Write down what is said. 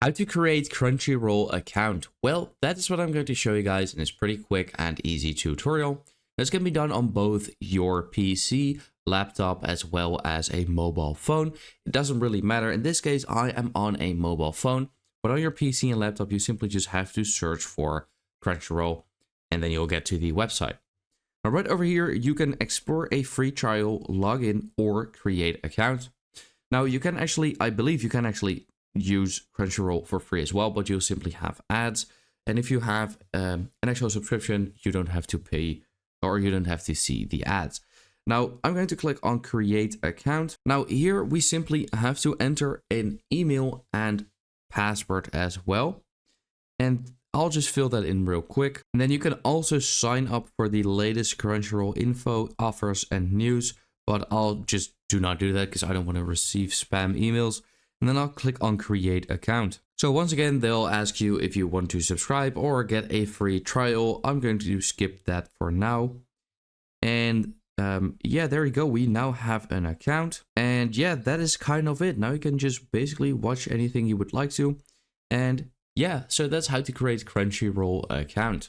How to create Crunchyroll account. Well, that is what I'm going to show you guys in this pretty quick and easy tutorial. This can be done on both your PC, laptop, as well as a mobile phone. It doesn't really matter. In this case, I am on a mobile phone, but on your PC and laptop, you simply just have to search for Crunchyroll and then you'll get to the website. Now, right over here, you can explore a free trial, login, or create account. Now, you can actually, I believe you can actually use Crunchyroll for free as well, but you'll simply have ads. And if you have an actual subscription, you don't have to pay or you don't have to see the ads. Now, I'm going to click on create account. Now here we simply have to enter an email and password as well. And I'll just fill that in real quick. And then you can also sign up for the latest Crunchyroll info, offers, and news. But I'll just do not do that because I don't want to receive spam emails. And then I'll click on create account. So once again, they'll ask you if you want to subscribe or get a free trial. I'm going to skip that for now. And yeah, there you go. We now have an account. And yeah, that is kind of it. Now you can just basically watch anything you would like to. And yeah, so that's how to create Crunchyroll account.